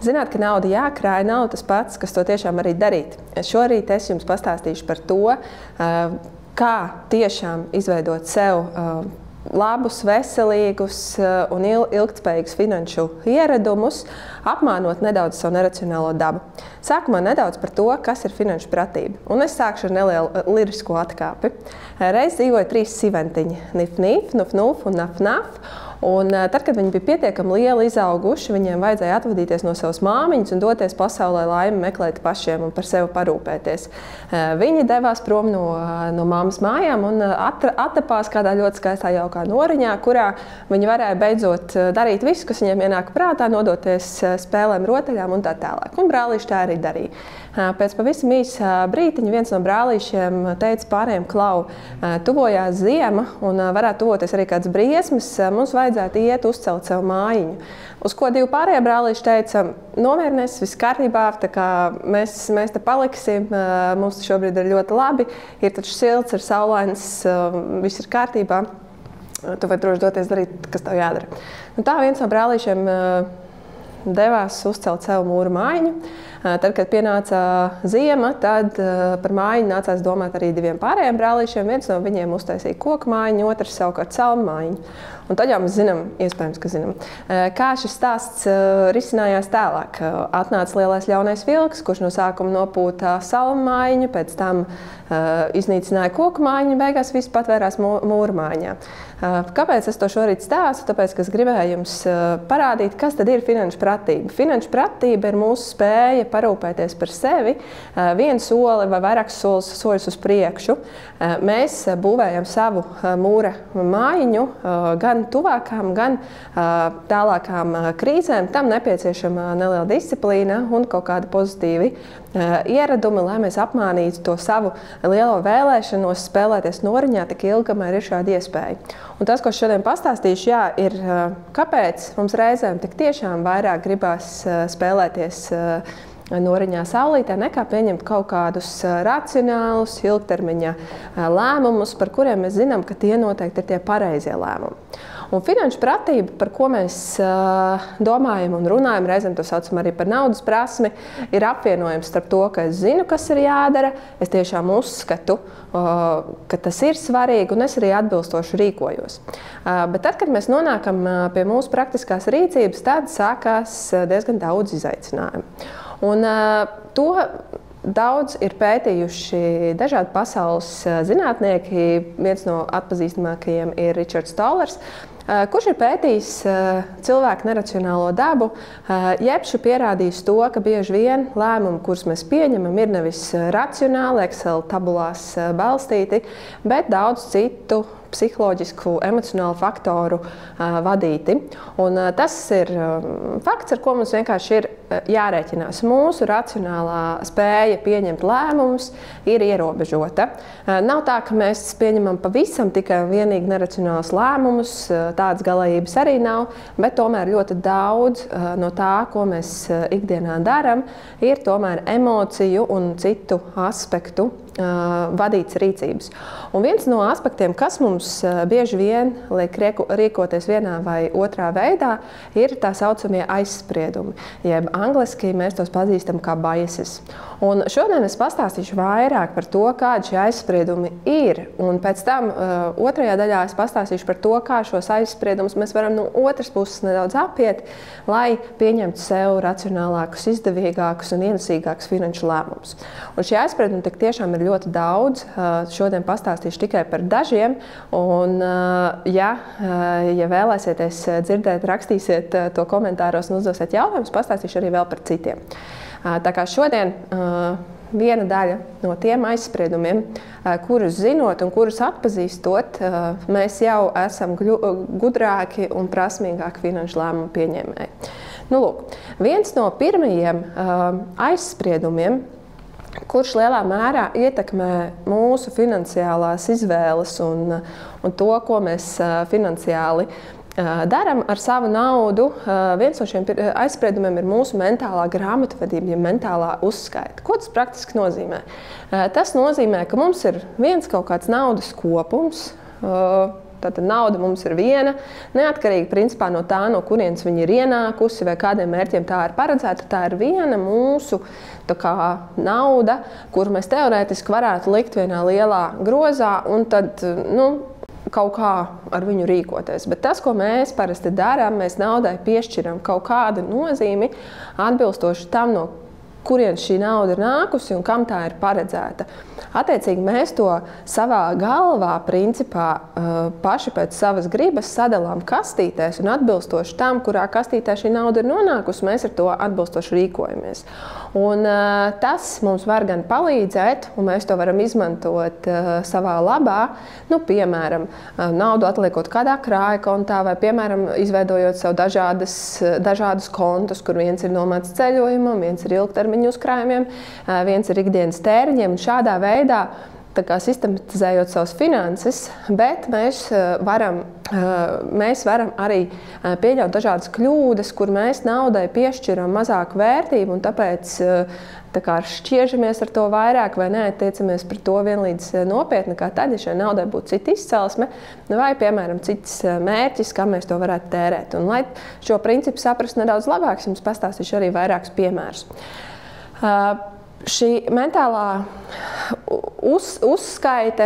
zināt, ka nauda jākrāj, nav tas pats, kas to tiešām arī darīt. Šorīt es jums pastāstīšu par to, kā tiešām izveidot sev labus, veselīgus un ilgtspējīgus finanšu ieradumus, apmānot nedaudz savu neracionālo dabu. Sākumā nedaudz par to, kas ir finanšu pratība. Un es sākšu ar nelielu lirisku atkāpi. Reiz dzīvoja 3 siventiņi – Nif-Nif, Nuf-Nuf un Naf-Naf. Un tad, kad viņi bija pietiekami lieli izauguši, viņiem vajadzēja atvadīties no savas māmiņas un doties pasaulē laimi meklēt pašiem un par sevi parūpēties. Viņi devās prom no mammas mājām un attapās kādā ļoti skaistā jaukā noriņā, kurā viņi varēja beidzot darīt visu, kas viņiem ienāk prātā, nodoties spēlēm, rotaļām un tā tālāk. Un brālīši tā arī darīja. Pēc pavisam īsa brītiņa viens no brālīšiem teica pārējiem: Klau, tuvojās ziema un varētu tuvoties arī kāds briesmas, mums vajadzētu iet uzcelt savu mājiņu. Uz ko 2 pārējie brālīši teica: nomierinies, viss kārtībā, tā kā mēs te paliksim, mums šobrīd ir ļoti labi, ir taču silts, ir saulains, viss ir kārtībā, tu vari droši doties darīt, kas tev jādara. Un tā viens no brālīšiem devās uzcelt savu mūru mājiņu. Tad, kad pienāca ziema, tad par mājiņu nācās domāt arī 2 pārējiem brālīšiem. Viens no viņiem uztaisīja koku mājiņu, otrs savukārt salmu mājiņu. Un tad jau mēs zinām, iespējams, ka zinām, kā šis stāsts risinājās tālāk. Atnāca lielais ļaunais vilks, kurš no sākuma nopūta salmu mājiņu, pēc tam iznīcināja koku mājiņu, beigās viss patvērās mūru mājiņā. Kāpēc es to šorīt stāstu? Tāpēc, ka es gribēju jums parādīt, kas tad ir finanšu pratība. Finanšu pratība ir mūsu spēja parūpēties par sevi vienu soli vai vairākus soļus uz priekšu. Mēs būvējam savu mūra mājiņu gan tuvākām, gan tālākām krīzēm. Tam nepieciešama neliela disciplīna un kaut kāda pozitīvi ieradumi, lai mēs apmānītu to savu lielo vēlēšanos spēlēties noriņā tik ilgi, kamēr ir šāda iespēja. Un tas, ko šodien pastāstīšu, ir, kāpēc mums reizēm tik tiešām vairāk gribās spēlēties noriņā saulītē, nekā pieņemt kaut kādus racionālus, ilgtermiņa lēmumus, par kuriem mēs zinām, ka tie noteikti ir tie pareizie lēmumi. Un finanšu pratība, par ko mēs domājam un runājam, reizēm to saucam arī par naudas prasmi, ir apvienojums starp to, ka es zinu, kas ir jādara, es tiešām uzskatu, ka tas ir svarīgi un es arī atbilstoši rīkojos. Bet tad, kad mēs nonākam pie mūsu praktiskās rīcības, tad sākās diezgan daudz izaicinājumu. Un to daudz ir pētījuši dažādi pasaules zinātnieki. Viens no atpazīstamākajiem ir Richards Tollers, kurš ir pētījis cilvēku neracionālo dabu, jebšu pierādījis to, ka bieži vien lēmumi, kurus mēs pieņemam, ir nevis racionāli, Excel tabulās balstīti, bet daudz citu psiholoģisku, emocionālu faktoru vadīti. Un tas ir fakts, ar ko mums vienkārši ir jārēķinās. Mūsu racionālā spēja pieņemt lēmumus ir ierobežota. Nav tā, ka mēs pieņemam pavisam tikai un vienīgi neracionālus lēmumus, tādas galējības arī nav, bet tomēr ļoti daudz no tā, ko mēs ikdienā daram, ir tomēr emociju un citu aspektu vadīts rīcības. Un viens no aspektiem, kas mums bieži vien liek rīkoties vienā vai otrā veidā, ir tā saucamie aizspriedumi, jeb angliski mēs tos pazīstam kā biases. Un šodien es pastāstīšu vairāk par to, kādi šie aizspriedumi ir, un pēc tam otrajā daļā es pastāstīšu par to, kā šos aizspriedumus mēs varam no otras puses nedaudz apiet, lai pieņemtu sev racionālākus, izdevīgākus un ienesīgākus finanšu lēmumus. Un šie aizspriedumi tik tiešām ir ļoti daudz. Šodien pastāstīšu tikai par dažiem, un ja vēlēsieties dzirdēt, rakstīsiet to komentāros un uzdosiet jautājumus, pastāstīšu arī vēl par citiem. Tā kā šodien viena daļa no tiem aizspriedumiem, kurus zinot un kurus atpazīstot, mēs jau esam gudrāki un prasmīgāki finanšu lēmumu pieņēmēji. Nu, lūk, viens no pirmajiem aizspriedumiem, kurš lielā mērā ietekmē mūsu finansiālās izvēles un to, ko mēs finansiāli daram ar savu naudu, viens no šiem aizspriedumiem ir mūsu mentālā grāmatvedība, ja mentālā uzskaita. Ko tas praktiski nozīmē? Tas nozīmē, ka mums ir viens kaut kāds naudas kopums, Tātad nauda mums ir viena, neatkarīgi principā no tā, no kurienes viņa ir ienākusi vai kādiem mērķiem tā ir paredzēta. Tā ir viena mūsu nauda, kuru mēs teorētiski varētu likt vienā lielā grozā un tad, kaut kā ar viņu rīkoties. Bet tas, ko mēs parasti darām, mēs naudai piešķiram kaut kādu nozīmi atbilstoši tam, no kurien šī nauda ir nākusi un kam tā ir paredzēta. Attiecīgi mēs to savā galvā, principā, paši pēc savas gribas sadalām kastītēs un atbilstoši tam, kurā kastītē šī nauda ir nonākusi, mēs ar to atbilstoši rīkojamies. Un tas mums var gan palīdzēt, un mēs to varam izmantot savā labā, piemēram, naudu atliekot kādā krāja kontā vai, piemēram, izveidojot sev dažādus kontus, kur viens ir domāts ceļojumam, viens ir ilgtermiņa uzkrājumiem, viens ir ikdienas tēriņiem, un šādā veidā sistematizējot savas finanses, bet mēs varam arī pieļaut dažādas kļūdas, kur mēs naudai piešķiram mazāku vērtību un tāpēc šķiežamies ar to vairāk vai neattiecamies pret to vienlīdz nopietni, kā tad, ja šai naudai būtu cita izcelsme vai, piemēram, cits mērķis, kā mēs to varētu tērēt. Un, lai šo principu saprast nedaudz labāk, jums pastāstīšu arī vairākus piemērus. Šī mentālā uzskaite,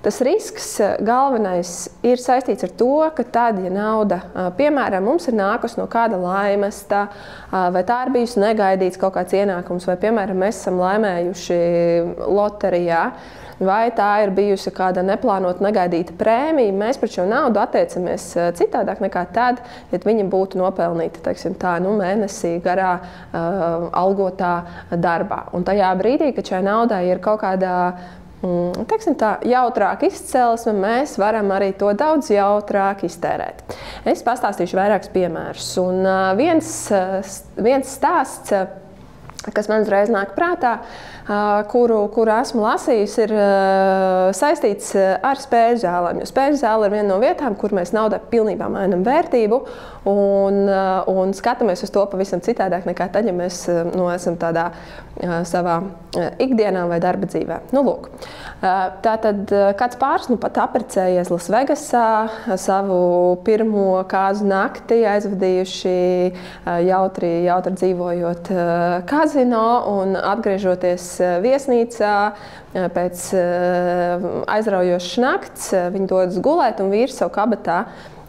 tas risks galvenais ir saistīts ar to, ka tad, ja nauda, piemēram, mums ir nākusi no kāda laimesta, vai tā ir bijusi negaidīts kaut kāds ienākums, vai, piemēram, mēs esam laimējuši loterijā, vai tā ir bijusi kāda neplānota, negaidīta prēmija, mēs pret šo naudu attiecamies citādāk nekā tad, ja viņa būtu nopelnīta, mēnesī garā algotā darbā. Un tajā brīdī, kad šai naudai ir kaut kādā jautrāka izcelsme, mēs varam arī to daudz jautrāk iztērēt. Es pastāstīšu vairākus piemērus. Un viens stāsts, kas man uzreiz nāk prātā, kuru esmu lasījusi, ir saistīts ar spēļu zālēm. Jo spēļu zāle ir viena no vietām, kur mēs naudai pilnībā mainām vērtību un skatāmies uz to pavisam citādāk nekā tad, ja mēs esam tādā savā ikdienā vai darba dzīvē. Lūk. Tātad kāds pāris pat apprecējies Lasvegasā, savu pirmo kāzu nakti aizvadījuši jautri dzīvojot kazino un atgriežoties viesnīcā pēc aizraujošas nakts, viņi dodas gulēt un vīrs savu kabatā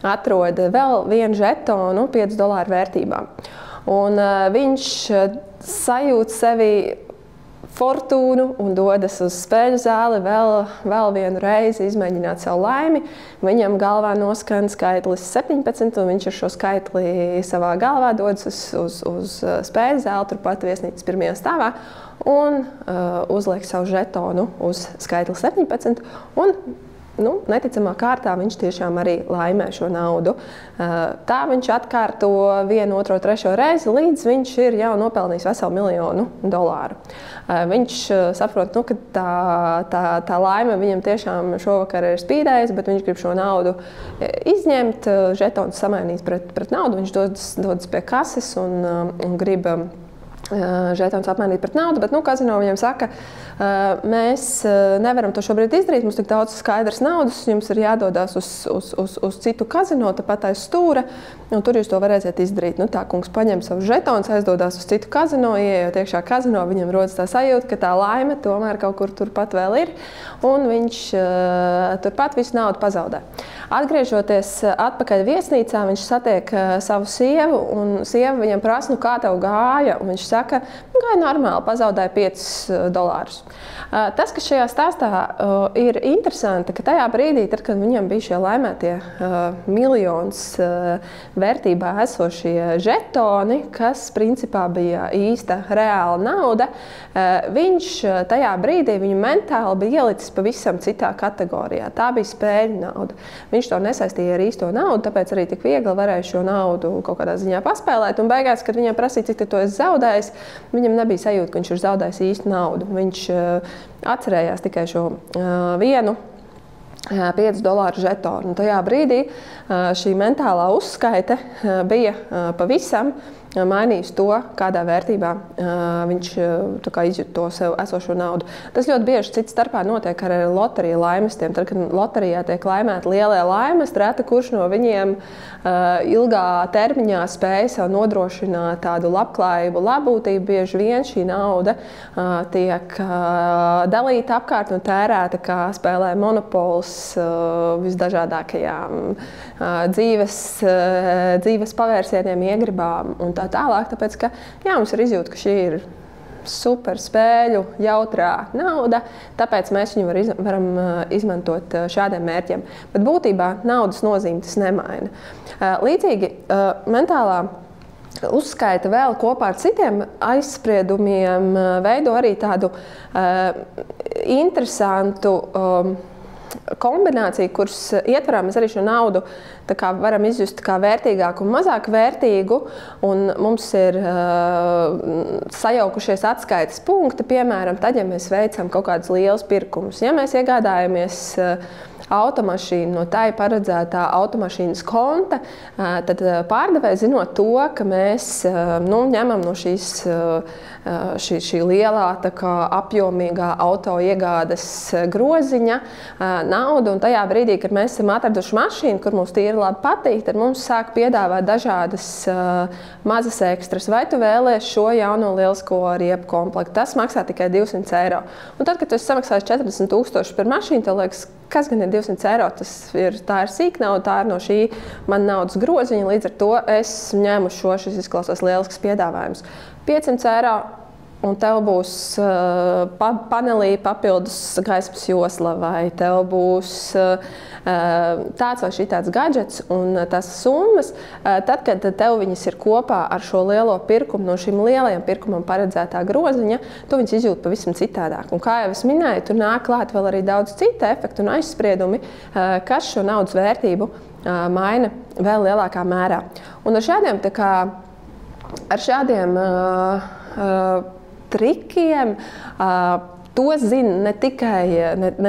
atrod vēl vienu žetonu $5 vērtībā. Un viņš sajūt sevi fortūnu un dodas uz spēļu zāli vēl vienu reizi izmēģināt savu laimi. Viņam galvā noskan skaitlis 17, un viņš ar šo skaitli savā galvā dodas uz spēļu zāli, turpat viesnīcas pirmajā stāvā, un uzliek savu žetonu uz skaitli 17. Un neticamā kārtā viņš tiešām arī laimē šo naudu. Tā viņš atkārto 1, 2, 3 reizi, līdz viņš ir jau nopelnījis veselu $1 000. Viņš saprot, ka tā laime viņam tiešām šovakar ir spīdējis, bet viņš grib šo naudu izņemt, žetons samainīt pret naudu, viņš dodas pie kases un grib žetons apmainīt pret naudu, bet kazino viņam saka, mēs nevaram to šobrīd izdarīt, mums tik daudz skaidras naudas, jums ir jādodas uz citu kazino, tāpat aiz stūra, un tur jūs to varēsiet izdarīt. Tā kungs paņem savu žetons, aizdodas uz citu kazino, ieejot iekšā kazino, viņam rodas tā sajūta, ka tā laime tomēr kaut kur turpat vēl ir, un viņš turpat visu naudu pazaudē. Atgriežoties atpakaļ viesnīcā, viņš satiek savu sievu, un sieva viņam prasa, kā tev gāja, un viņš saka, gāja normāli, pazaudēja $5. Tas, kas šajā stāstā ir interesanti, ka tajā brīdī, tad, kad viņam bija šie laimētie miljonus vērtībā esošie žetoni, kas principā bija īsta reāla nauda, viņš tajā brīdī viņu mentāli bija ielicis pavisam citā kategorijā. Tā bija spēļu nauda. Viņš to nesaistīja ar īsto naudu, tāpēc arī tik viegli varēja šo naudu kaut kādā ziņā paspēlēt. Un beigās, kad viņam prasīja, cik to es zaudējis, viņam nebija sajūta, ka viņš ir zaudējis īstu naudu. Viņš atcerējās tikai šo vienu $5 žetonu. Un tajā brīdī šī mentālā uzskaite bija pavisam mainījis to, kādā vērtībā viņš izjūt to sev esošo naudu. Tas ļoti bieži cits starpā notiek ar loteriju laimestiem. Tad, kad loterijā tiek laimēti lielie laimesti, reti kurš no viņiem ilgā termiņā spēja sev nodrošināt tādu labklājību, labbūtību. Bieži vien šī nauda tiek dalīta apkārt un tērēta, kā spēlē monopols visdažādākajām dzīves pavērsieniem, iegribām un tā tālāk, tāpēc, ka mums ir izjūta, ka šī ir super spēļu, jautrā nauda, tāpēc mēs viņu varam izmantot šādiem mērķiem. Bet būtībā naudas nozīme tas nemaina. Līdzīgi mentālā uzskaita vēl kopā ar citiem aizspriedumiem veido arī tādu interesantu kombinācija, kuras ietvarā mēs arī šo naudu varam izjust kā vērtīgāku un mazāk vērtīgu, un mums ir sajaukušies atskaites punkti, piemēram, tad, ja mēs veicam kaut kādus lielus pirkumus. Ja mēs iegādājamies automašīnu no tā paredzētā automašīnas konta, tad pārdevējs, zinot to, ka mēs ņemam no šī lielā apjomīgā auto iegādes groziņa naudu, un tajā brīdī, kad mēs esam atraduši mašīnu, kur mums tīri labi patīk, tad mums sāk piedāvāt dažādas mazas ekstras. Vai tu vēlies šo jauno lielisko riepu komplektu? Tas maksā tikai €200. Un tad, kad tu esi samaksājis 40 000 par mašīnu, tev liekas, kas gan ir €200? Tā ir sīka nauda, tā ir no šī man naudas groziņa, līdz ar to es ņēmu šis izklausās lielisks piedāvājums. €500, un tev būs panelī papildus gaismas josla, vai tev būs tāds vai šitāds gadžets, un tās summas, tad, kad tev viņas ir kopā ar šo lielo pirkumu, no šīm lielajiem pirkumam paredzētā groziņa, tu viņas izjūt pavisam citādāk. Un kā jau es minēju, tur nāk klāt vēl arī daudz citu efektu un aizspriedumi, kas šo naudas vērtību maina vēl lielākā mērā. Un ar šādiem trikiem to zina ne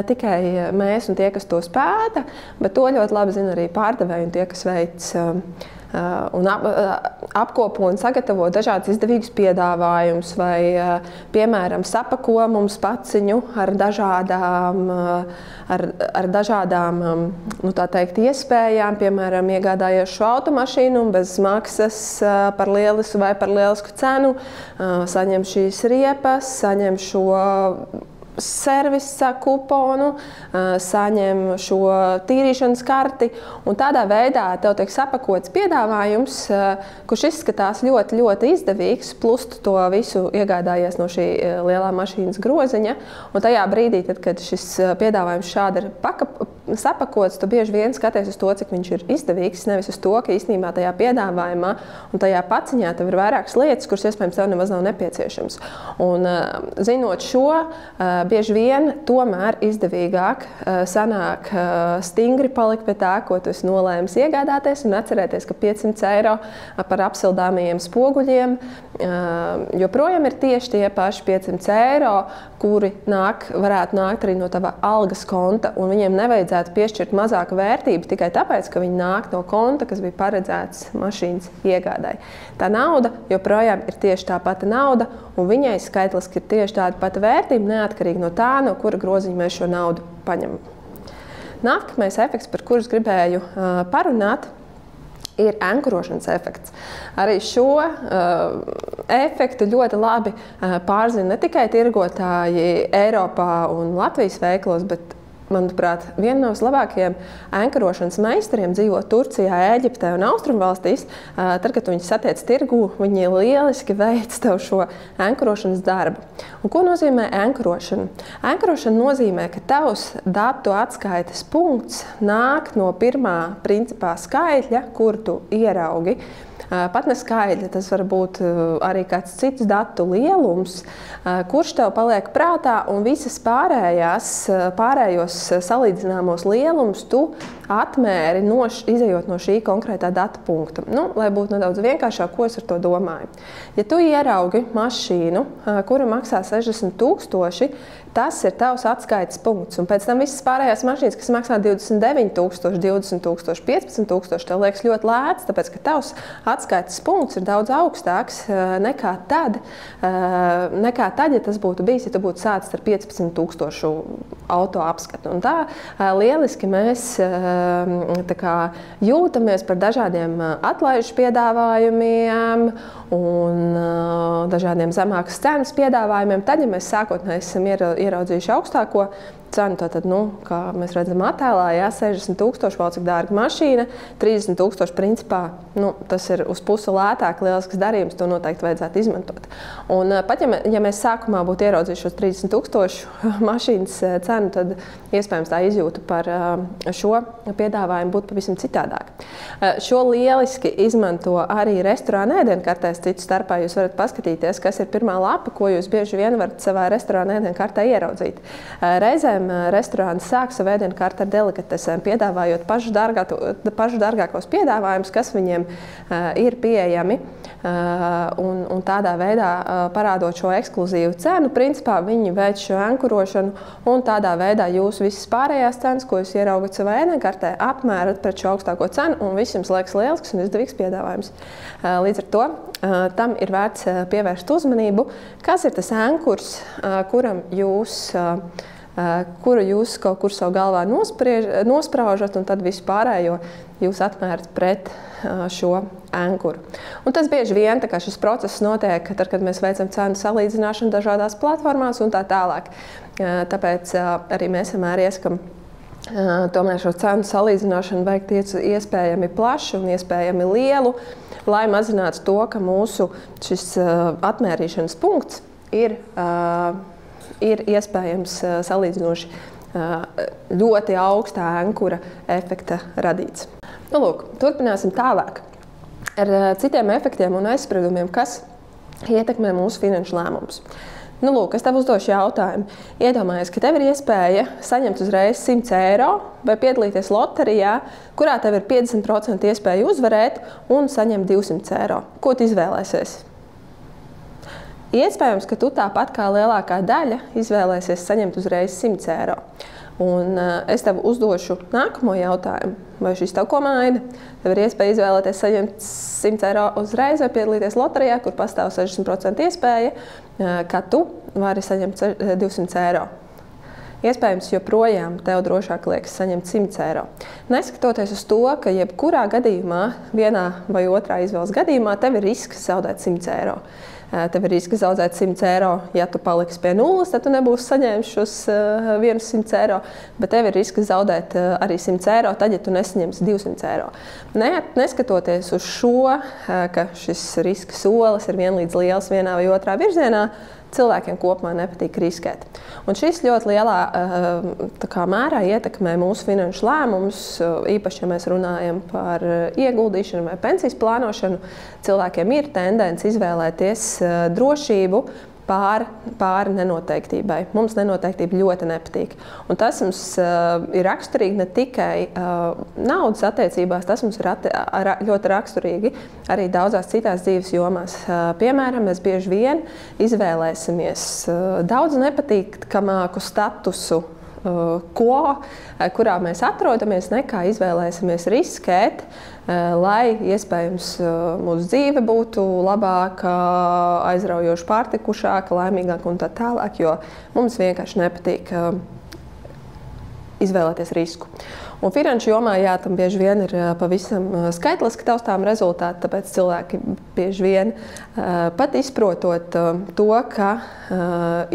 tikai mēs un tie, kas to pēta, bet to ļoti labi zina arī pārdevēji un tie, kas veic un apkopo un sagatavo dažādus izdevīgus piedāvājumus vai, piemēram, sapako mums paciņu ar dažādām tā teikt, iespējām, piemēram, iegādājies šo automašīnu un bez maksas par lielisku vai par lielisku cenu, saņem šīs riepas, saņem šo servisa kuponu, saņem šo tīrīšanas karti, un tādā veidā tev tiek sapakots piedāvājums, kurš izskatās ļoti, ļoti izdevīgs, plus tu to visu iegādājies no šī lielā mašīnas groziņa, un tajā brīdī, tad, kad šis piedāvājums šādi ir sapakots, tu bieži vien skaties uz to, cik viņš ir izdevīgs, nevis uz to, ka īstenībā tajā piedāvājumā un tajā paciņā tev ir vairākas lietas, kuras iespējams tev nemaz nav nepieciešams. Un zinot šo, bieži vien tomēr izdevīgāk sanāk stingri palikt pie tā, ko tu esi nolēmis iegādāties, un atcerēties, ka €500 par apsildāmajiem spoguļiem joprojām ir tieši tie paši €500, kuri varētu nākt arī no tava algas konta, un viņiem nevajadzētu piešķirt mazāku vērtību tikai tāpēc, ka viņi nāk no konta, kas bija paredzēts mašīnas iegādai. Tā nauda joprojām ir tieši tā pati nauda, un viņai skaitliski ir tieši tāda pati vērtība, neatkarīgi no tā, no kura groziņa mēs šo naudu paņemam. Nākamais efekts, par kuru es gribēju parunāt, ir ankurošanas efekts. Arī šo efektu ļoti labi pārzina ne tikai tirgotāji Eiropā un Latvijas veiklos, bet, manuprāt, viena no vislabākajiem ankurošanas meistariem dzīvo Turcijā, Ēģiptē un Austrumvalstīs. Tad, kad viņi satiec tirgū, viņi lieliski veic tev šo ankurošanas darbu. Un ko nozīmē ankurošana? Ankurošana nozīmē, ka tavs datu atskaites punkts nāk no pirmā principā skaitļa, kur tu ieraugi. Pat ne skaidri, tas var būt arī kāds cits datu lielums, kurš tev paliek prātā, un visas pārējos salīdzināmos lielumus tu atmēri izejot no šī konkrētā datu punkta. Lai būtu nedaudz vienkāršāk, ko es ar to domāju. Ja tu ieraugi mašīnu, kura maksā 60 000, tas ir tavs atskaites punkts. Un pēc tam visas pārējās mašīnas, kas maksā 29 000, 20 000, 15 000, tev liekas ļoti lēts, tāpēc, ka tavs atskaites punkts ir daudz augstāks nekā tad, ja tas būtu bijis, ja tu būtu sācis ar 15 000 auto apskatu. Un tā lieliski mēs jūtamies par dažādiem atlaižu piedāvājumiem un dažādiem zemākas cenas piedāvājumiem. Tad, ja mēs sākotnēji esam ieraudzījuši augstāko cenu, tātad, kā mēs redzam attēlā, 60 000, vēl cik dārga mašīna, 30 000 principā, tas ir uz pusi lētāk, lielisks darījums, to noteikti vajadzētu izmantot. Un pat, ja mēs sākumā būtu ieraudzījuši šos 30 000 mašīnas cenu, tad iespējams tā izjūta par šo piedāvājumu būtu pavisam citādāk. Šo lieliski izmanto arī restorāna ēdienkartēs, citu starpā jūs varat paskatīties, kas ir pirmā lapa, ko jūs bieži vien varat savā restorāna ēdienkartē ieraudzīt. Reizēm restorāns sāk savu ēdienkarti ar delikatesēm, piedāvājot pašu dārgākos piedāvājumus, kas viņiem ir pieejami. Un tādā veidā parādot šo ekskluzīvu cenu, principā viņi veic šo ankurošanu, un tādā veidā jūs visas pārējās cenas, ko jūs ieraugat savā ēdienkartē, apmērat pret šo augstāko cenu, un viss jums liekas lielisks un izdevīgs piedāvājums. Līdz ar to tam ir vērts pievērst uzmanību, kas ir tas ankurs, kuru jūs kaut kur savu galvā nospraužat, un tad visu pārējo jūs atmērat pret šo ankuru. Un tas bieži vien šis process notiek, tad, kad mēs veicam cenu salīdzināšanu dažādās platformās un tā tālāk. Tāpēc arī mēs vienmēr ieskam tomēr šo cenu salīdzināšanu veikt iespējami plašu un iespējami lielu, lai mazinātu to, ka mūsu šis atmērīšanas punkts ir iespējams salīdzinoši ļoti augstā ankura efekta radīts. Lūk, turpināsim tālāk ar citiem efektiem un aizspriedumiem, kas ietekmē mūsu finanšu lēmumus. Lūk, es tev uzdošu jautājumu. Iedomājies, ka tev ir iespēja saņemt uzreiz 100 eiro vai piedalīties loterijā, kurā tev ir 50% iespēja uzvarēt un saņemt 200 eiro. Ko tu izvēlēsies? Iespējams, ka tu tāpat kā lielākā daļa izvēlēsies saņemt uzreiz 100 eiro. Un es tev uzdošu nākamo jautājumu, vai šis tev ko maina? Tev ir iespēja izvēlēties saņemt 100 eiro uzreiz vai piedalīties loterijā, kur pastāv 60% iespēja, ka tu vari saņemt 200 eiro. Iespējams, joprojām tev drošāk liekas saņemt 100 eiro. Neskatoties uz to, ka jebkurā gadījumā, vienā vai otrā izvēles gadījumā, tev ir risks zaudēt 100 eiro. Tev ir risks zaudēt 100 eiro, ja tu paliksi pie nulles, tad tu nebūsi saņēmis šos 100 eiro, bet tev ir risks zaudēt arī 100 eiro, tad, ja tu nesaņemsi 200 eiro. Neskatoties uz šo, ka šis riska solis ir vienlīdz liels vienā vai otrā virzienā, cilvēkiem kopumā nepatīk riskēt. Un šis ļoti lielā mērā ietekmē mūsu finanšu lēmumus, īpaši, ja mēs runājam par ieguldīšanu vai pensijas plānošanu, cilvēkiem ir tendence izvēlēties drošību pāri nenoteiktībai. Mums nenoteiktība ļoti nepatīk. Un tas mums ir raksturīgi ne tikai naudas attiecībās, tas mums ir ļoti raksturīgi arī daudzās citās dzīves jomās. Piemēram, mēs bieži vien izvēlēsimies daudz nepatīkamāku statusu, kurā mēs atrodamies, nekā izvēlēsimies riskēt, lai iespējams mūsu dzīve būtu labāka, aizraujoši pārtikušāka, laimīgāka un tā tālāk, jo mums vienkārši nepatīk izvēlēties risku. Un finanšu jomā, tam bieži vien ir pavisam skaitliski taustām rezultāti, tāpēc cilvēki bieži vien pat izprotot to, ka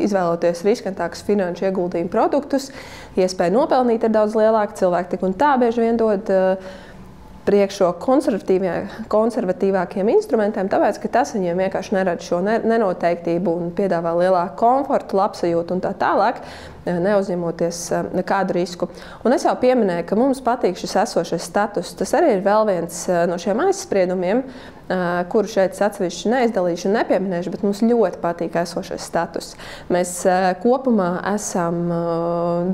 izvēloties riskantākus finanšu ieguldījumu produktus, iespēja nopelnīt ir daudz lielāka, cilvēki tik un tā bieži vien dod priekšroku konservatīvākiem instrumentiem, tāpēc, ka tas viņiem vienkārši nerada šo nenoteiktību un piedāvā lielāku komfortu, labsajūtu un tā tālāk, neuzņemoties nekādu risku. Un es jau pieminēju, ka mums patīk šis esošais status. Tas arī ir vēl viens no šiem aizspriedumiem, kuru šeit atsevišķi neizdalīšu un nepieminēšu, bet mums ļoti patīk esošais status. Mēs kopumā esam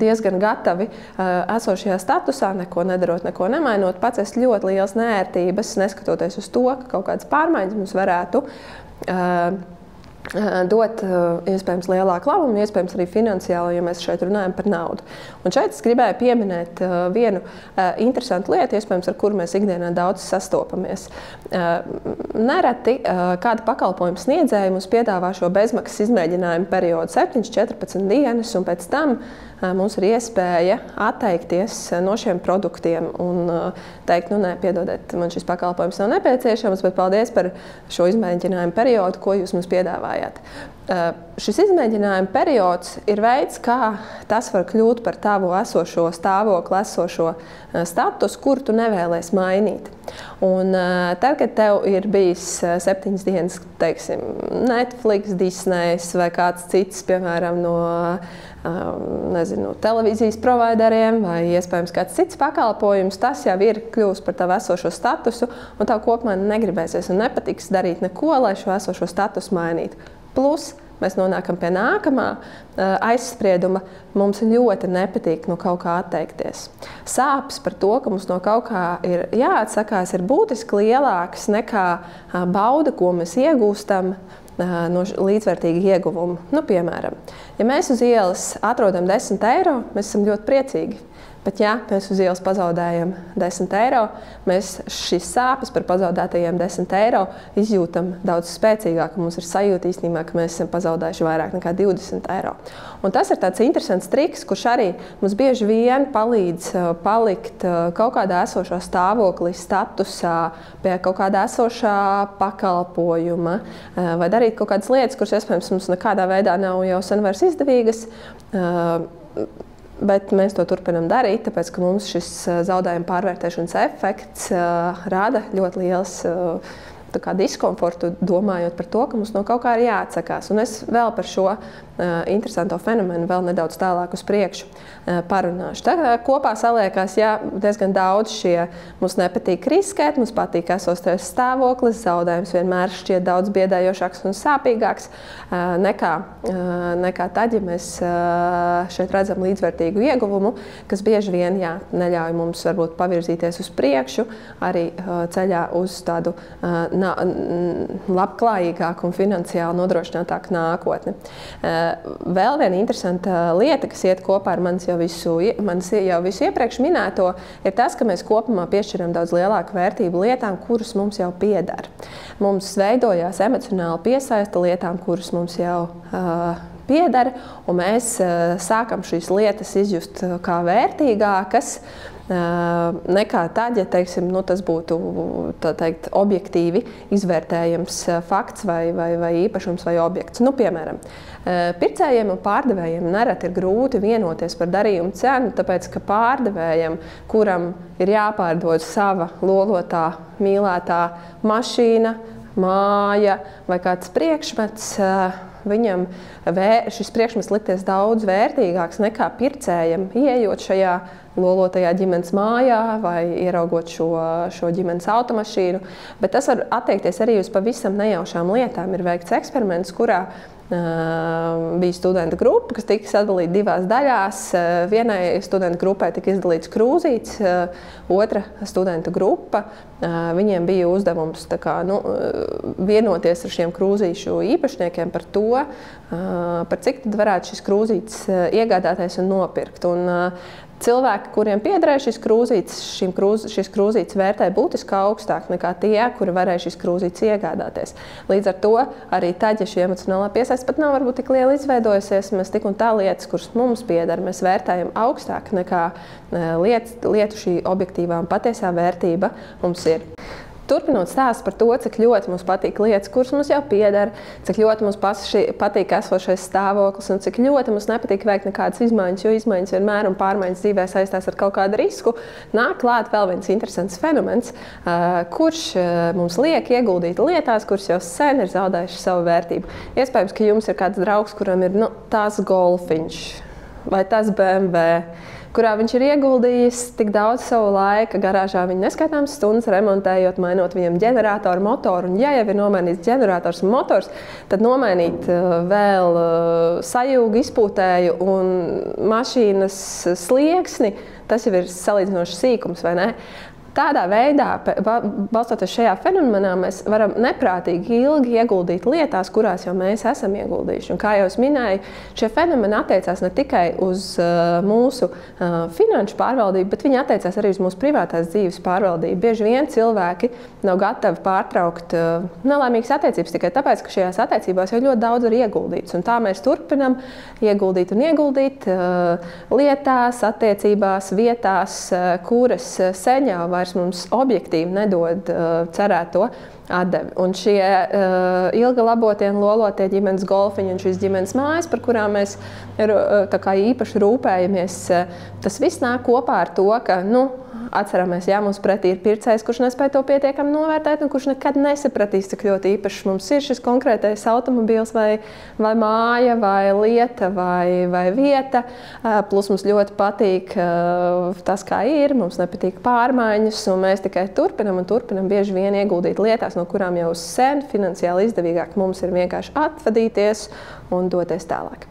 diezgan gatavi esošajā statusā, neko nedarot, neko nemainot, pacest ļoti liels neērtības, neskatoties uz to, ka kaut kādas pārmaiņas mums varētu dot iespējams lielāku labumu, iespējams arī finansiāli, ja mēs šeit runājam par naudu. Un šeit es gribēju pieminēt vienu interesantu lietu, iespējams, ar kuru mēs ikdienā daudz sastopamies. Nereti kāda pakalpojuma sniedzēja mums piedāvā šo bezmaksas izmēģinājumu periodu 7-14 dienas, un pēc tam mums ir iespēja atteikties no šiem produktiem un teikt, nu nē, piedodiet, man šis pakalpojums nav nepieciešams, bet paldies par šo izmēģinājumu periodu, ko jūs mums piedāvājāt. Šis izmēģinājuma periods ir veids, kā tas var kļūt par tavu esošo stāvokli, esošo statusu, kuru tu nevēlies mainīt. Un tad, kad tev ir bijis 7 dienas, teiksim, Netflix, Disneys vai kāds cits, piemēram, no nezinu, televīzijas provideriem vai iespējams kāds cits pakalpojums, tas jau ir kļūst par tavu esošo statusu, un tev kopumā negribēsies un nepatiks darīt neko, lai šo esošo statusu mainītu. Plus, mēs nonākam pie nākamā aizsprieduma. Mums ļoti nepatīk no kaut kā atteikties. Sāpes par to, ka mums no kaut kā ir jāatsakās, ir būtiski lielākas nekā bauda, ko mēs iegūstam no līdzvērtīga ieguvuma. Nu, piemēram, ja mēs uz ielas atrodam 10 eiro, mēs esam ļoti priecīgi. Bet, ja mēs uz ielas pazaudējam 10 eiro, mēs šīs sāpes par pazaudētajiem 10 eiro izjūtam daudz spēcīgāk. Mums ir sajūta īstenībā, ka mēs esam pazaudējuši vairāk nekā 20 eiro. Un tas ir tāds interesants triks, kurš arī mums bieži vien palīdz palikt kaut kādā esošā stāvoklī, statusā, pie kaut kādā esošā pakalpojuma, vai darīt kaut kādas lietas, kuras, iespējams, mums nekādā veidā nav jau sen vairs izdevīgas. Bet mēs to turpinām darīt, tāpēc, ka mums šis zaudējuma pārvērtēšanas efekts rada ļoti liels diskomfortu, domājot par to, ka mums no kaut kā ir jāatsakās. Un es vēl par šo interesanto fenomenu vēl nedaudz tālāk uz priekšu parunāšu. Tā kopā saliekās, jā, diezgan daudz šie mums nepatīk riskēt, mums patīk esošais stāvoklis, zaudējums vienmēr šķiet daudz biedējošāks un sāpīgāks nekā tad, ja mēs šeit redzam līdzvērtīgu ieguvumu, kas bieži vien neļauj mums varbūt pavirzīties uz priekšu, arī ceļā uz tādu labklājīgāku un finansiāli nodrošinātāku nākotni. Vēl viena interesanta lieta, kas iet kopā ar manis jau visu iepriekš minēto, ir tas, ka mēs kopumā piešķiram daudz lielāku vērtību lietām, kuras mums jau pieder. Mums veidojās emocionāli piesaista lietām, kuras mums jau pieder, un mēs sākam šīs lietas izjust kā vērtīgākas, nekā tad, ja teiksim, tas būtu objektīvi izvērtējams fakts vai īpašums vai objekts. Nu, piemēram, pircējiem un pārdevējiem nereti ir grūti vienoties par darījumu cenu, tāpēc, ka pārdevējam, kuram ir jāpārdod sava lolotā, mīlētā mašīna, māja vai kāds priekšmets, viņam šis priekšmets likties daudz vērtīgāks nekā pircējam, ieejot šajā lolotajā ģimenes mājā vai ieraugot šo ģimenes automašīnu. Bet tas var attiekties arī uz pavisam nejaušām lietām. Ir veikts eksperiments, kurā bija studenta grupa, kas tika sadalīta divās daļās. Vienai studenta grupai tika izdalīts krūzītes, otra studenta grupa. Viņiem bija uzdevums vienoties ar šiem krūzīšu īpašniekiem par to, par cik tad varētu šis krūzītes iegādāties un nopirkt. Un cilvēki, kuriem piederēja šis krūzītes vērtēja būtiski augstāk nekā tie, kuri varēja šis krūzītes iegādāties. Līdz ar to arī tad, ja šī emocionālā piesaiste pat nav varbūt tik liela izveidojusies, mēs tik un tā lietas, kuras mums pieder, mēs vērtējam augstāk nekā lietu šī objektīvā un patiesā vērtība mums ir. Turpinot stāstu par to, cik ļoti mums patīk lietas, kuras mums jau pieder, cik ļoti mums patīk esošais stāvoklis un cik ļoti mums nepatīk veikt nekādas izmaiņas, jo izmaiņas vienmēr un pārmaiņas dzīvē saistās ar kaut kādu risku, nāk klāt vēl viens interesants fenomens, kurš mums liek ieguldīt lietās, kuras jau sen ir zaudējušas savu vērtību. Iespējams, ka jums ir kāds draugs, kuram ir tas golfiņš vai tas BMW, kurā viņš ir ieguldījis tik daudz savu laika garāžā, viņa neskaitāmas stundas remontējot, mainot viņam ģeneratoru, motoru. Un, ja jau ir nomainīts ģenerators un motors, tad nomainīt vēl sajūgu, izpūtēju un mašīnas slieksni, tas jau ir salīdzinoši sīkums, vai ne? Tādā veidā, balstoties šajā fenomenā, mēs varam neprātīgi ilgi ieguldīt lietās, kurās jau mēs esam ieguldījuši. Un, kā jau es minēju, šie fenomeni attiecās ne tikai uz mūsu finanšu pārvaldību, bet viņi attiecās arī uz mūsu privātās dzīves pārvaldību. Bieži vien cilvēki nav gatavi pārtraukt nelaimīgas attiecības tikai tāpēc, ka šajās attiecībās jau ļoti daudz ir ieguldīts. Un tā mēs turpinam ieguldīt un ieguldīt lietās, attiecībās, vietās, kuras seņā vairs mums objektīvi nedod cerēto atdevi. Un šie ilga labotie un lolotie ģimenes golfiņi un šīs ģimenes mājas, par kurām mēs īpaši rūpējamies, tas viss nāk kopā ar to, ka, atceramies, jā, mums pretī ir pircējs, kurš nespēja to pietiekami novērtēt un kurš nekad nesapratīs, cik ļoti īpašs mums ir šis konkrētais automobīls vai māja, vai lieta, vai vieta. Plus mums ļoti patīk tas, kā ir, mums nepatīk pārmaiņas, un mēs tikai turpinam bieži vien ieguldīt lietās, no kurām jau sen finansiāli izdevīgāk mums ir vienkārši atvadīties un doties tālāk.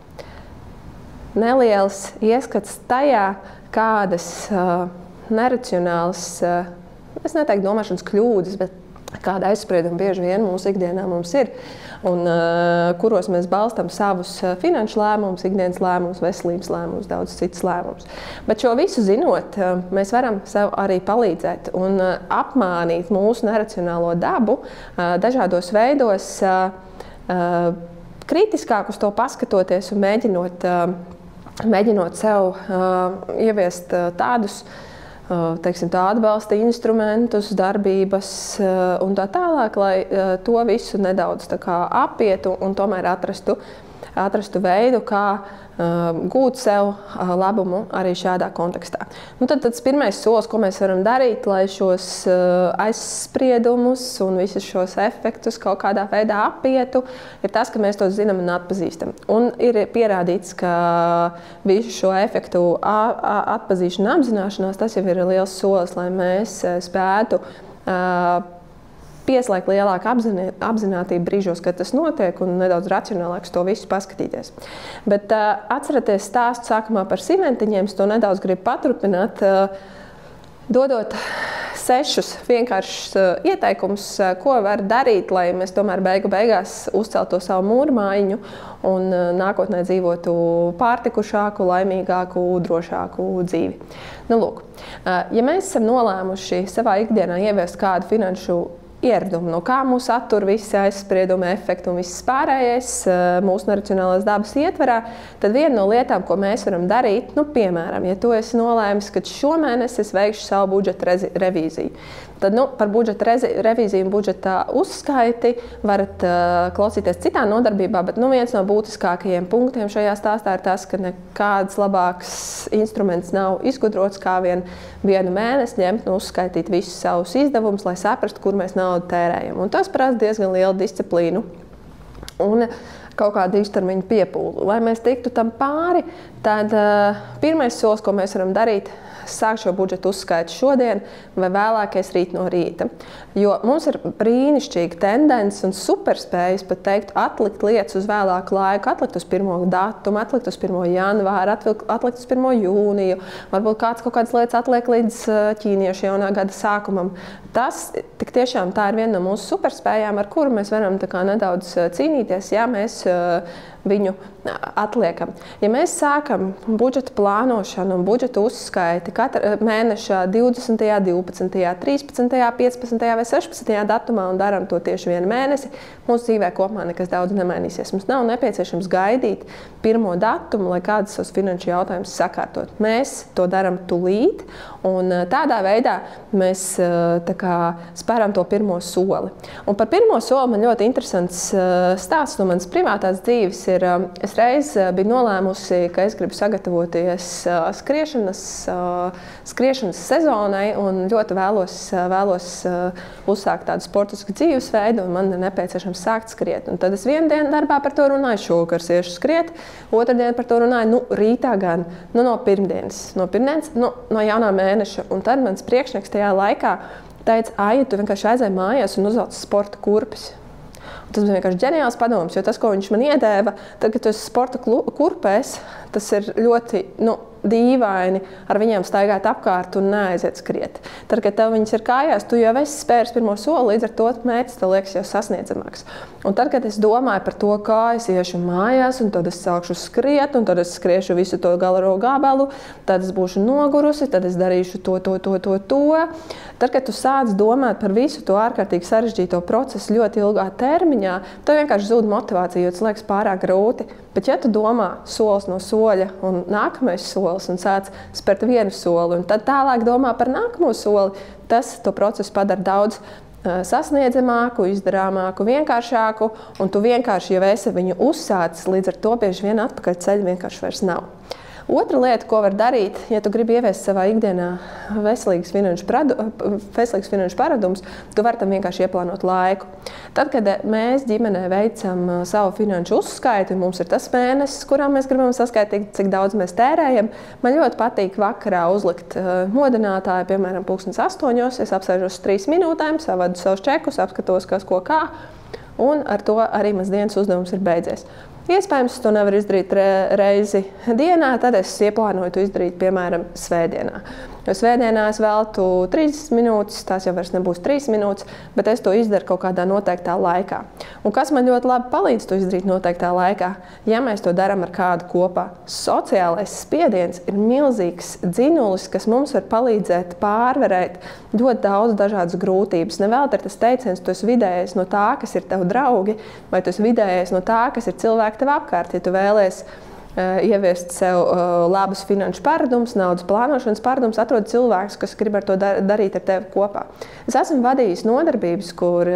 Neliels ieskats tajā, kādas neracionāls, es neteiktu domāšanas kļūdas, bet kāda aizsprieduma bieži vien mūsu ikdienā mums ir, un kuros mēs balstam savus finanšu lēmumus, ikdienas lēmumus, veselības lēmumus, daudz citas lēmumus. Bet šo visu zinot, mēs varam sev arī palīdzēt un apmānīt mūsu neracionālo dabu dažādos veidos, kritiskāk uz to paskatoties un mēģinot sev ieviest tādus atbalsta instrumentus, darbības un tā tālāk, lai to visu nedaudz apietu un tomēr atrastu veidu, kā gūt sev labumu arī šādā kontekstā. Tad tas pirmais solis, ko mēs varam darīt, lai šos aizspriedumus un visus šos efektus kaut kādā veidā apietu, ir tas, ka mēs to zinām un atpazīstam. Un ir pierādīts, ka visu šo efektu atpazīšana, apzināšanās, tas jau ir liels solis, lai mēs spētu pieslēgt lielāku apzinātību brīžos, kad tas notiek, un nedaudz racionālāk to visu paskatīties. Bet atcerieties stāstu sākumā par cimentiņiem, es to nedaudz gribu paturpināt, dodot 6 vienkāršus ieteikumus, ko var darīt, lai mēs tomēr beigās uzceltu to savu mūrmaiņu un nākotnē dzīvotu pārtikušāku, laimīgāku, drošāku dzīvi. Lūk, ja mēs esam nolēmuši savā ikdienā ieviest kādu finanšu ieradumu, no kā mūs attur visi aizspriedumi, efekti un viss pārējais mūsu neracionālās dabas ietverā, tad viena no lietām, ko mēs varam darīt, piemēram, ja tu esi nolēmis, ka šomēnes es veikšu savu budžeta revīziju, tad par budžeta revīziju un budžeta uzskaiti varat klausīties citā nodarbībā, bet viens no būtiskākajiem punktiem šajā stāstā ir tas, ka nekāds labāks instruments nav izgudrots kā vienu mēnesi ņemt un uzskaitīt visus savus izdevumus, lai saprastu, kur mēs naudu tērējam. Un tas prasa diezgan lielu disciplīnu un kaut kādu īstermiņu piepūli. Lai mēs tiktu tam pāri, tad pirmais solis, ko mēs varam darīt, sākt šo budžetu uzskaitu šodien vai vēlākais rīt no rīta. Jo mums ir brīnišķīga tendence un superspējas pat teikt atlikt lietas uz vēlāku laiku, atlikt uz 1. datumu, atlikt uz 1. janvāru, atlikt uz 1. jūniju, varbūt kaut kādas lietas atliek līdz ķīniešu jaunā gada sākumam. Tas tik tiešām tā ir viena no mūsu superspējām, ar kuru mēs varam nedaudz cīnīties, ja mēs viņu atliekam. Ja mēs sākam budžeta plānošanu un budžeta uzskaiti katra mēneša 20., 12., 13., 15. vai 16. datumā un daram to tieši vienu mēnesi, mūsu dzīvē kopumā nekas daudz nemainīsies. Mums nav nepieciešams gaidīt 1. datumu, lai kādas savus finanšu jautājumus sakārtot. Mēs to daram tūlīt, un tādā veidā mēs spēram to pirmo soli. Un par pirmo soli man ļoti interesants stāsts no manas privātās dzīves ir, es reiz biju nolēmusi, ka es gribu sagatavoties skriešanas sezonai un ļoti vēlos uzsākt tādu sportisku dzīvesveidu un man ir nepieciešams sākt skriet. Un tad es vienu dienu darbā par to runāju, šovakar iešu skriet, otru dienu par to runāju, rītā gan, no pirmdienas, no jaunā mēneša. Un tad mans priekšnieks tajā laikā teica, Aija, tu vienkārši aizēji mājās un uzvelc sporta kurpes. Un tas bija vienkārši ģeniāls padoms, jo tas, ko viņš man iedēva, tad, kad tu esi sporta kurpēs, tas ir ļoti dīvaini ar viņiem staigāt apkārt un neaiziet skriet. Tad, kad tev viņas ir kājās, tu jau esi spēris pirmo soli, līdz ar to mērķis tev liekas jau sasniedzamāks. Un tad, kad es domāju par to, kā es iešu mājās, un tad es sākšu skriet, un tad es skriešu visu to galero gabalu, tad es būšu nogurusi, tad es darīšu to. Tad, kad tu sāc domāt par visu to ārkārtīgi sarežģīto procesu ļoti ilgā termiņā, tev vienkārši zūd motivācija, jo tas liekas pārāk grūti. Bet, ja tu domā solis no soļa un nākamais solis un sāc spērt vienu soli un tad tālāk domā par nākamo soli, tas to procesu padara daudz sasniedzamāku, izdarāmāku, vienkāršāku, un tu vienkārši jau esi viņu uzsācis, līdz ar to bieži vien atpakaļ ceļa vienkārši vairs nav. Otra lieta, ko var darīt, ja tu gribi ieviest savā ikdienā veselīgas finanšu paradumus, tu vari tam vienkārši ieplānot laiku. Tad, kad mēs ģimenē veicam savu finanšu uzskaiti, un mums ir tas mēnesis, kurā mēs gribam saskaitīt, cik daudz mēs tērējam, man ļoti patīk vakarā uzlikt modinātāju, piemēram, 8:00, es apsēžos 3 minūtēm, savadu savus čekus, apskatos, kas ko kā, un ar to arī mans dienas uzdevums ir beidzies. Iespējams, to nevar izdarīt reizi dienā, tad es ieplānoju to izdarīt, piemēram, svētdienā. Jo svētdienā es veltu 30 minūtes, tās jau vairs nebūs 3 minūtes, bet es to izdaru kaut kādā noteiktā laikā. Un kas man ļoti labi palīdz to izdarīt noteiktā laikā, ja mēs to darām ar kādu kopā? Sociālais spiediens ir milzīgs dzinulis, kas mums var palīdzēt pārvarēt ļoti daudz dažādas grūtības. Nevēl ir tas teiciens, tu esi vidējais no tā, kas ir tev draugi, vai tu esi vidējais no tā, kas ir cilvēki tev apkārt. Ja tu vēlies ieviest sev labus finanšu paradumus, naudas plānošanas paradumus, atrod cilvēkus, kas grib ar to darīt ar tevi kopā. Es esmu vadījis nodarbības, kur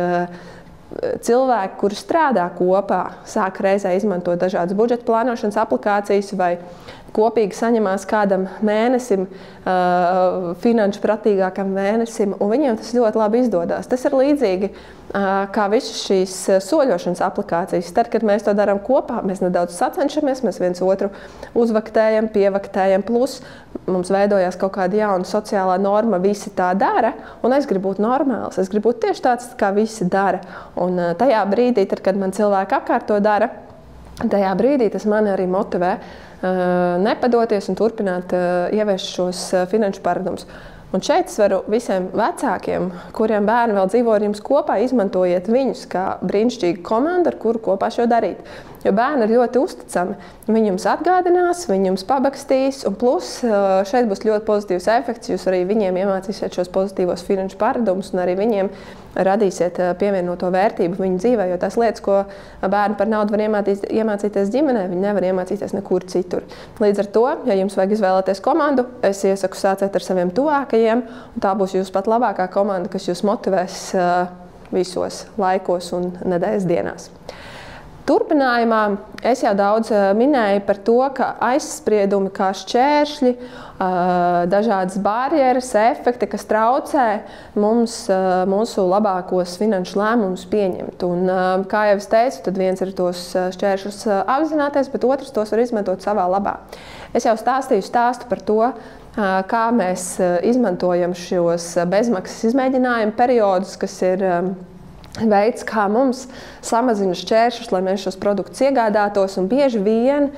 cilvēki, kuri strādā kopā, sāk reizē izmantot dažādas budžeta plānošanas aplikācijas vai kopīgi saņemās kādam mēnesim, finanšu pratīgākam mēnesim, un viņiem tas ļoti labi izdodas. Tas ir līdzīgi kā visas šīs soļošanas aplikācijas. Tad, kad mēs to darām kopā, mēs nedaudz sacenšamies, mēs viens otru uzvaktējam, pievaktējam, plus mums veidojās kaut kāda jauna sociālā norma, visi tā dara, un es gribu būt normāls, es gribu būt tieši tāds, kā visi dara. Un tajā brīdī, tad, kad man cilvēki apkārt to dara, tajā brīdī tas mani arī motivē nepadoties un turpināt ieviest šos finanšu paradumus. Un šeit es varu visiem vecākiem, kuriem bērni vēl dzīvo ar jums kopā, izmantojiet viņus kā brīnišķīgu komandu, ar kuru kopā šo darīt. Jo bērni ir ļoti uzticami. Viņi jums atgādinās, viņi jums pabakstīs, un plus šeit būs ļoti pozitīvs efekts. Jūs arī viņiem iemācīsiet šos pozitīvos finanšu paradumus, un arī viņiem radīsiet pievienoto vērtību viņu dzīvē, jo tās lietas, ko bērni par naudu var iemācīties ģimenē, viņi nevar iemācīties nekur citur. Līdz ar to, ja jums vajag izvēlēties komandu, es iesaku sāciet ar saviem tuvākajiem, un tā būs jūsu pat labākā komanda, kas jūs motivēs visos laikos un nedēļas dienās. Turpinājumā es jau daudz minēju par to, ka aizspriedumi kā šķēršļi, dažādas barjeras, efekti, kas traucē mums mūsu labākos finanšu lēmumus pieņemt. Un, kā jau es teicu, tad viens ir tos šķēršļus apzināties, bet otrs tos var izmantot savā labā. Es jau stāstīju stāstu par to, kā mēs izmantojam šos bezmaksas izmēģinājumu periodus, kas ir veids, kā mums samazina šķēršļus, lai mēs šos produktus iegādātos. Un bieži vien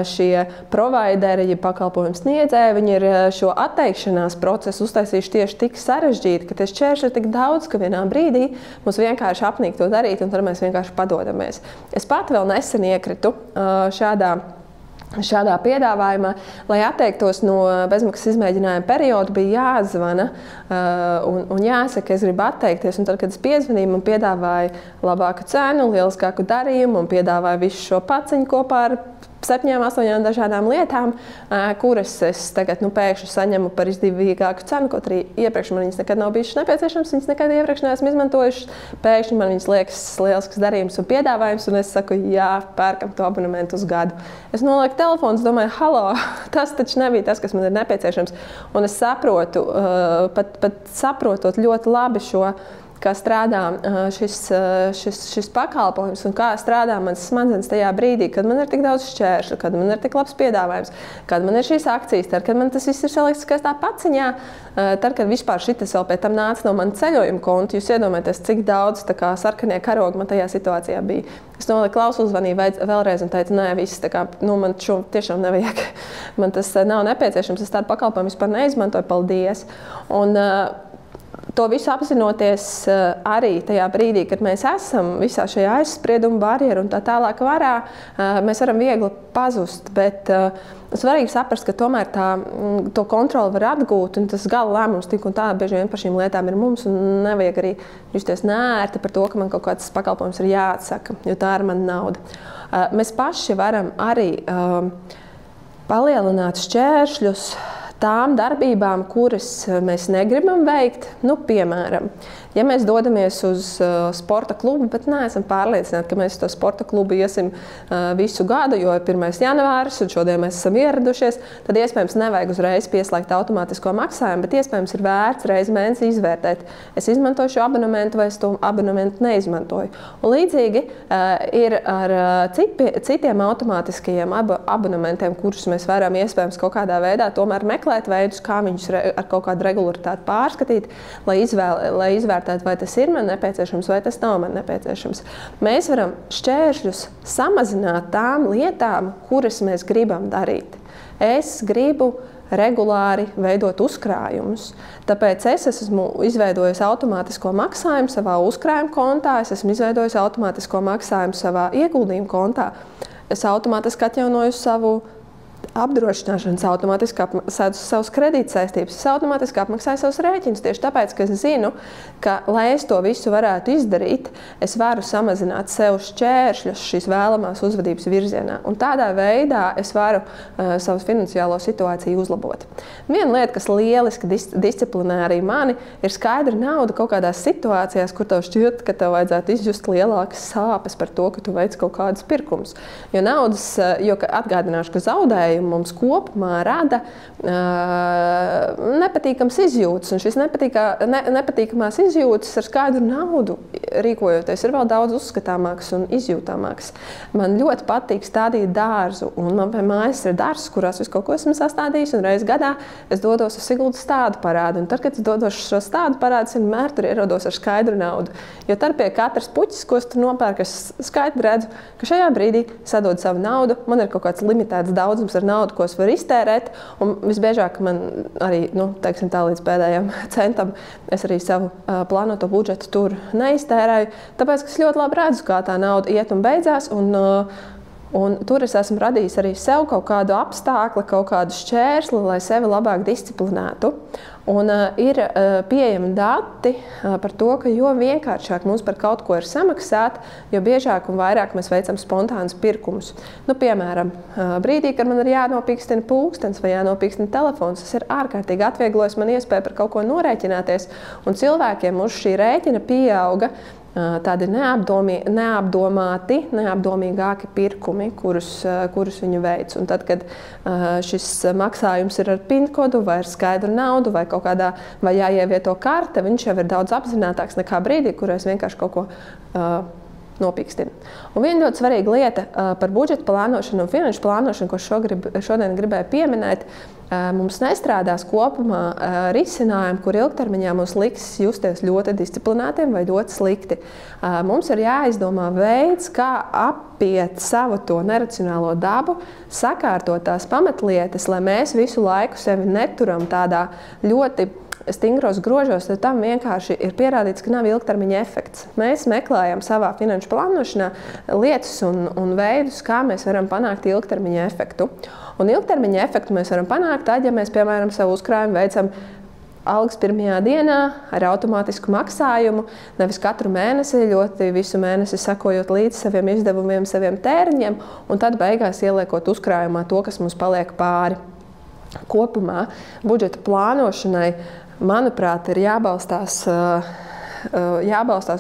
šie provideri, ja pakalpojumu sniedzēji, viņi ir šo atteikšanās procesu uztaisījuši tieši tik sarežģīti, ka tie šķēršļi ir tik daudz, ka vienā brīdī mums vienkārši apnīk to darīt, un tad mēs vienkārši padodamies. Es pat vēl nesen iekritu šādā piedāvājumā, lai atteiktos no bezmaksas izmēģinājuma perioda, bija jāzvana un jāsaka, es gribu atteikties. Un tad, kad es piezvanīju, man piedāvāja labāku cenu, lieliskāku darījumu un piedāvāja visu šo paciņu kopā ar 7-8 dažādām lietām, kuras es tagad pēkšņi saņemu par izdevīgāku cenu, kaut arī iepriekš man viņas nekad nav bijušas nepieciešamas, viņas nekad iepriekš neesmu izmantojušas. Pēkšņi man viņas liekas lielisks darījums un piedāvājums, un es saku, jā, pērkam to abonementu uz gadu. Es nolieku telefonu, domāju, halo, tas taču nebija tas, kas man ir nepieciešams. Un es saprotu, pat saprotot ļoti labi šo, kā strādā šis pakalpojums un kā strādā mans smadzenes tajā brīdī, kad man ir tik daudz šķēršļu, kad man ir tik labs piedāvājums, kad man ir šīs akcijas, tad, kad man tas viss ir salikts skaistā paciņā, tad, kad vispār šitas vēl pēc tam nāca no mana ceļojuma konta, jūs iedomājaties, cik daudz sarkanie karogi man tajā situācijā bija. Es noliku klausu, uzvanīju vēlreiz un teicu, nē, viss, man šo tiešām nevajag. Man tas nav nepieciešams, es tādu pakalpojumu vispār neizmantoju, paldies. Un, to visu apzinoties arī tajā brīdī, kad mēs esam visā šajā aizsprieduma barjeru un tā tālāk varā, mēs varam viegli pazust, bet svarīgi saprast, ka tomēr to kontroli var atgūt un tas gala lēmums tik un tā bieži vien par šīm lietām ir mums un nevajag arī justies neērti par to, ka man kaut kāds pakalpojums ir jāatsaka, jo tā ir mana nauda. Mēs paši varam arī palielināt šķēršļus tām darbībām, kuras mēs negribam veikt, piemēram, ja mēs dodamies uz sporta klubu, bet neesam pārliecināti, ka mēs uz to sporta klubu iesim visu gadu, jo ir 1. janvāris un šodien mēs esam ieradušies, tad iespējams nevajag uzreiz pieslēgt automātisko maksājumu, bet iespējams ir vērts reizi mēnesī izvērtēt. Es izmantoju šo abonementu vai es to abonementu neizmantoju. Un līdzīgi ir ar citiem automātiskajiem abonementiem, kurus mēs varam iespējams kaut kādā veidā tomēr meklēt veidus, kā viņus ar kaut kādu regularitāti pārskatīt, lai izvērtētu, vai tas ir man nepieciešams, vai tas nav man nepieciešams. Mēs varam šķēršļus samazināt tām lietām, kuras mēs gribam darīt. Es gribu regulāri veidot uzkrājumus. Tāpēc es esmu izveidojis automātisko maksājumu savā uzkrājuma kontā, es esmu izveidojis automātisko maksājumu savā ieguldījuma kontā. Es automātiski atjaunoju savu apdrošināšanas, automātiski apsēdu savus kredītsaistības, es automātiski apmaksāju savus rēķinus. Tieši tāpēc, ka es zinu, ka, lai es to visu varētu izdarīt, es varu samazināt sev šķēršļus šīs vēlamās uzvedības virzienā. Un tādā veidā es varu savu finansiālo situāciju uzlabot. Viena lieta, kas lieliski disciplinē arī mani, ir skaidra nauda kaut kādās situācijās, kur tev šķiet, ka tev vajadzētu izjust lielākas sāpes par to, ka tu veic kaut kādus pirkumus. Jo atgādināšu, ka zaudējumi mums kopumā rada nepatīkams izjūtas. Un šis nepatīkamās izjūtas ar skaidru naudu rīkojoties ir vēl daudz uzskatāmākas un izjūtāmākas. Man ļoti patīk stādīt dārzu, un man pie mājas ir dārzs, kurās visu kaut ko esmu sastādījis, un reiz gadā es dodos uz Siguldas stādu parādu. Un tad, kad es dodos uz šo stādu parādu, es vienmēr tur ierodos ar skaidru naudu. Jo tad pie katras puķis, ko es tur nopērku, es skaidri redzu, ka šajā brīdī sadod savu naudu, man ir kaut kāds limitēts daudzums ar naudu, ko es varu iztērēt, un visbiežāk man arī, teiksim tā, līdz pēdējiem centam, es arī savu plānoto budžetu tur neiztērēju, tāpēc, ka es ļoti labi redzu, kā tā nauda iet un beidzās, un tur es esmu radījis arī sev kaut kādu apstākli, kaut kādu šķērsli, lai sevi labāk disciplinētu. Un ir pieejami dati par to, ka jo vienkāršāk mums par kaut ko ir samaksāt, jo biežāk un vairāk mēs veicam spontānus pirkumus. Piemēram, brīdī, kad man ir jānopīkstina pulkstenis vai jānopīkstina telefons, tas ir ārkārtīgi atvieglojis man iespēju par kaut ko norēķināties, un cilvēkiem uz šī rēķina pieauga tādi neapdomīgāki pirkumi, kurus viņi veic. Un tad, kad šis maksājums ir ar PIN kodu vai ar skaidru naudu vai kaut kādā, vai jāievieto karte, viņš jau ir daudz apzinātāks nekā brīdī, kur es vienkārši kaut ko nopīkstinu. Un viena ļoti svarīga lieta par budžeta plānošanu un finanšu plānošanu, ko šodien gribēju pieminēt, mums nestrādās kopumā risinājumi, kur ilgtermiņā mums liks justies ļoti disciplinētiem vai ļoti slikti. Mums ir jāizdomā veids, kā apiet savu to neracionālo dabu, sakārtot tās pamatlietas, lai mēs visu laiku sevi neturam tādā ļoti stingros grožos, tad tam vienkārši ir pierādīts, ka nav ilgtermiņa efekts. Mēs meklējam savā finanšu plānošanā lietas un veidus, kā mēs varam panākt ilgtermiņa efektu. Un ilgtermiņa efektu mēs varam panākt tad, ja mēs, piemēram, savu uzkrājumu veicam algas pirmajā dienā ar automātisku maksājumu, nevis katru mēnesi, ļoti visu mēnesi sekojot līdz saviem izdevumiem, saviem tēriņiem, un tad beigās ieliekot uzkrājumā to, kas mums paliek pāri. Kopumā budžeta plānošanai, manuprāt, ir jābalstās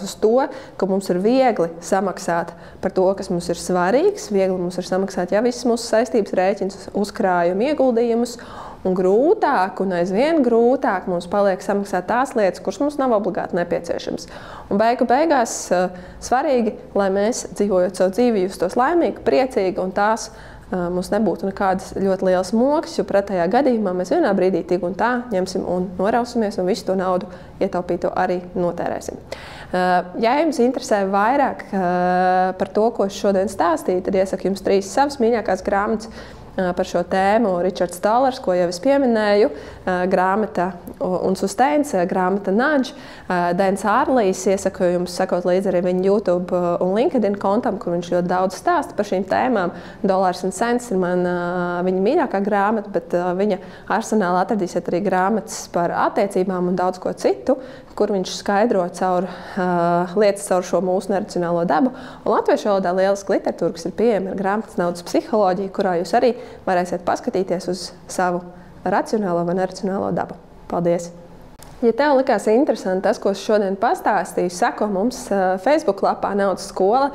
uz to, ka mums ir viegli samaksāt par to, kas mums ir svarīgs, viegli mums ir samaksāt visas mūsu saistības rēķinus, uzkrājumu, ieguldījumus, un grūtāk un aizvien grūtāk mums paliek samaksāt tās lietas, kuras mums nav obligāti nepieciešamas. Un beigās svarīgi, lai mēs dzīvojot savu dzīvi justos laimīgi, priecīgi, un tās mums nebūtu nekādas ļoti lielas mokas, jo pretējā gadījumā mēs vienā brīdī tik un tā ņemsim un norausimies un visu to naudu ietaupīto arī notērēsim. Ja jums interesē vairāk par to, ko es šodien stāstīju, tad iesaku jums 3 savas mīļākās grāmatas par šo tēmu. Ričards Tallers, ko jau es pieminēju, grāmata un Sustains, grāmata Nudge. Dens Ārlijs, iesaku jums sekot līdzi arī viņa YouTube un LinkedIn kontam, kur viņš ļoti daudz stāsta par šīm tēmām. Dollars and Cents ir viņa mīļākā grāmata, bet viņa arsenālā atradīsiet arī grāmatas par attiecībām un daudz ko citu, kur viņš skaidro lietas caur šo mūsu neracionālo dabu. Un latviešu valodā lieliska literatūra, kas ir pieejama, ir grāmatas Naudas psiholoģija, kurā jūs arī varēsiet paskatīties uz savu racionālo vai neracionālo dabu. Paldies! Ja tev likās interesanti tas, ko es šodien pastāstīju, seko mums Facebook lapā Naudas skola,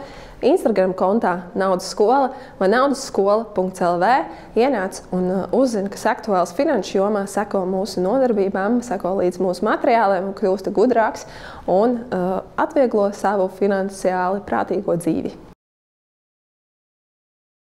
Instagram kontā Naudas skola vai naudasskola.lv. Ienāc un uzzini, kas aktuāls finanšu jomā, seko mūsu nodarbībām, seko līdz mūsu materiāliem un kļūsti gudrāks un atvieglo savu finansiāli prātīgo dzīvi.